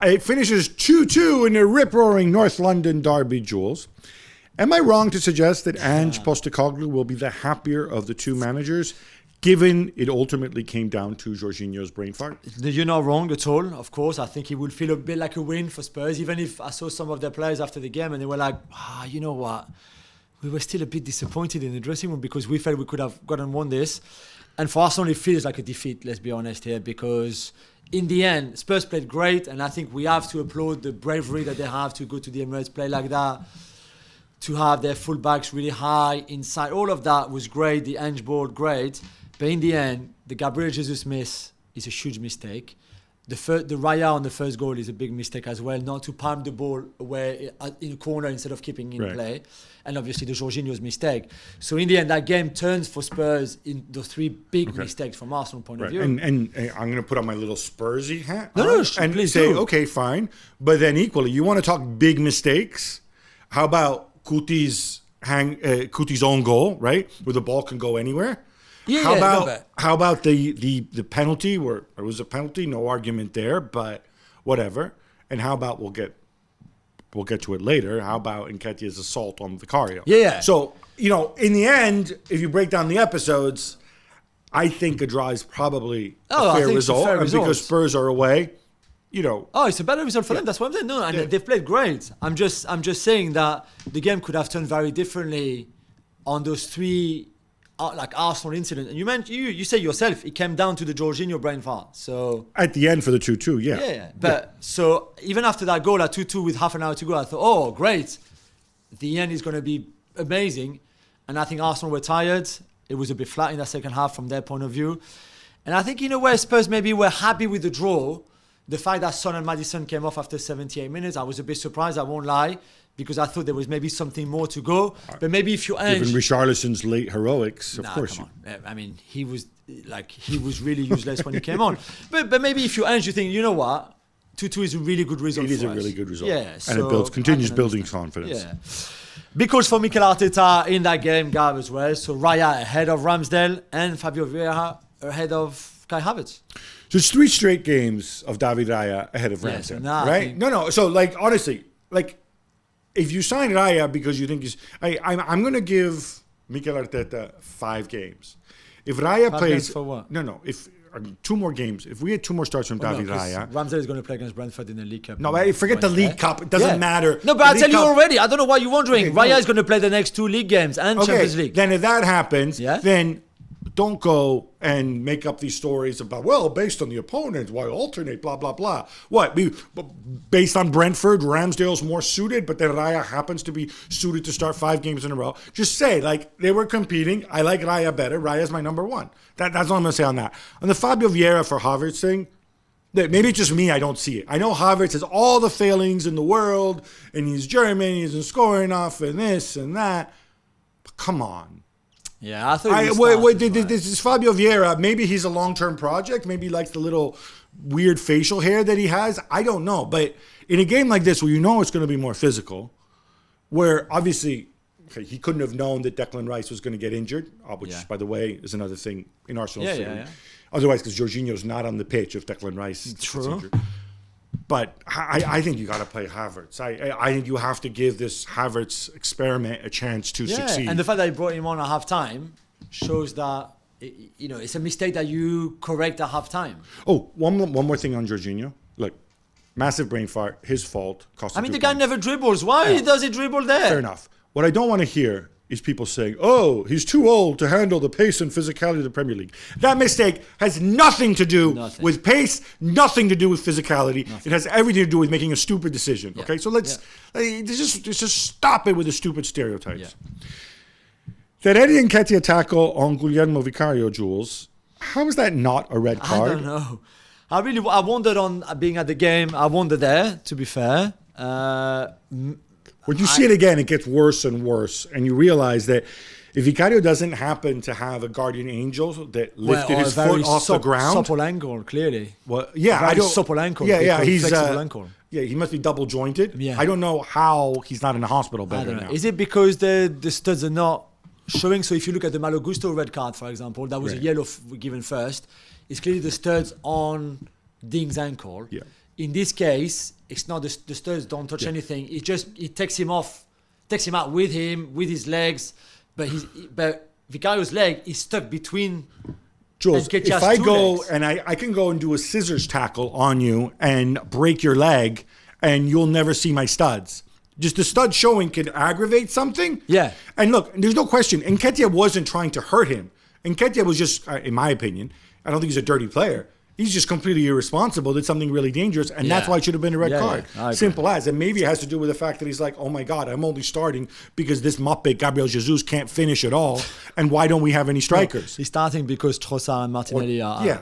It finishes 2-2 in the rip-roaring North London derby, Jules. Am I wrong to suggest that Ange Postecoglou will be the happier of the two managers, given it ultimately came down to Jorginho's brain fart? You're not wrong at all, of course. I think he would feel a bit like a win for Spurs, even if I saw some of their players after the game and they were like, you know what? We were still a bit disappointed in the dressing room because we felt we could have won this. And for Arsenal, it feels like a defeat, let's be honest here, because in the end, Spurs played great, and I think we have to applaud the bravery that they have to go to the Emirates, play like that, to have their fullbacks really high inside. All of that was great. The Ange board, great. But in the end, the Gabriel Jesus miss is a huge mistake. The Raya on the first goal is a big mistake as well, not to palm the ball away in a corner instead of keeping in play. And obviously the Jorginho's mistake. So in the end, that game turns for Spurs in those three big mistakes from Arsenal point of view. And I'm going to put on my little Spursy hat and please say, okay, fine. But then equally, you want to talk big mistakes? How about Kuti's own goal, right? Where the ball can go anywhere? How about the penalty where it was a penalty? No argument there, but whatever. And how about we'll get to it later. How about Nketiah's assault on Vicario? Yeah. So, in the end, if you break down the episodes, I think a draw is probably a fair result. And because Spurs are away, it's a better result for them. That's what I'm saying. No, and they've played great. I'm just saying that the game could have turned very differently on those three Arsenal incident. And you say yourself, it came down to the Jorginho brain fart. So at the end for the 2-2, yeah. But so even after that goal at 2-2 with half an hour to go, I thought, oh, great. The end is going to be amazing. And I think Arsenal were tired. It was a bit flat in that second half from their point of view. And I think in a way Spurs maybe were happy with the draw. The fact that Son and Maddison came off after 78 minutes, I was a bit surprised, I won't lie, because I thought there was maybe something more to go. But maybe if you Given Richarlison's late heroics, of course. Come on. I mean, he was really useless when he came on. But maybe if you you think, you know what? 2-2 is a really good result for us. It is a really good result. Yeah. And it continues building confidence. Yeah. Because for Mikel Arteta in that game, Gav as well. So Raya ahead of Ramsdale and Fabio Vieira ahead of Kai Havertz. So it's 3 straight games of David Raya ahead of Ramsdale, right? No. So honestly, if you sign Raya because you think he's... I'm going to give Mikel Arteta 5 games. If Raya plays... for what? No. If 2 more games. If we had 2 more starts from David Raya... Ramsdale is going to play against Brentford in the League Cup. No, forget the League Cup. It doesn't matter. No, but I'll tell you already. I don't know what you're wondering. Raya is going to play the next 2 league games and Champions League. Then if that happens, then... don't go and make up these stories about, based on the opponent, why alternate, blah, blah, blah. What? Based on Brentford, Ramsdale's more suited, but then Raya happens to be suited to start 5 games in a row. Just say, they were competing. I like Raya better. Raya's my number 1. That's all I'm going to say on that. On the Fabio Vieira for Havertz thing, maybe it's just me, I don't see it. I know Havertz has all the failings in the world, and he's German, he isn't scoring enough, and this and that. But come on. Yeah, I thought this is Fabio Vieira. Maybe he's a long-term project. Maybe he likes the little weird facial hair that he has. I don't know. But in a game like this where it's going to be more physical, where obviously he couldn't have known that Declan Rice was going to get injured, which, by the way, is another thing in Arsenal's theory. Otherwise, because Jorginho's not on the pitch if Declan Rice gets injured. But I think you got to play Havertz. I think you have to give this Havertz experiment a chance to succeed. And the fact that he brought him on at half-time shows that it's a mistake that you correct at half-time. Oh, one more thing on Jorginho. Look, massive brain fart, his fault. The guy never dribbles. Why does he dribble there? Fair enough. What I don't want to hear is people saying, he's too old to handle the pace and physicality of the Premier League. That mistake has nothing to do with pace, nothing to do with physicality. It has everything to do with making a stupid decision. Okay, so let's just stop it with the stupid stereotypes. That Eddie Nketiah tackle on Guglielmo Vicario, Jules, how is that not a red card? I don't know. I wondered on being at the game. I wondered there, to be fair. When you see it again, it gets worse and worse, and you realize that if Vicario doesn't happen to have a guardian angel that lifted his foot off the ground, supple ankle, clearly. Supple ankle. He's flexible ankle. Yeah, he must be double jointed. Yeah. I don't know how he's not in a hospital bed right now. Is it because the studs are not showing? So if you look at the Malo Gusto red card, for example, that was a yellow given first. It's clearly the studs on Ding's ankle. Yeah. in this case, it's not the studs don't touch anything. He takes him out with his legs, but Vicario's leg is stuck between. Jules, if I go legs. And I can go and do a scissors tackle on you and break your leg, and you'll never see my studs. Just the stud showing could aggravate something. Yeah. And look, there's no question. Nketiah wasn't trying to hurt him. Nketiah was just, in my opinion, I don't think he's a dirty player. He's just completely irresponsible, did something really dangerous, and that's why it should have been a red card. Simple as. And maybe it has to do with the fact that he's like, oh my God, I'm only starting because this muppet, Gabriel Jesus, can't finish at all. And why don't we have any strikers? He's starting because Trossard and Martinelli are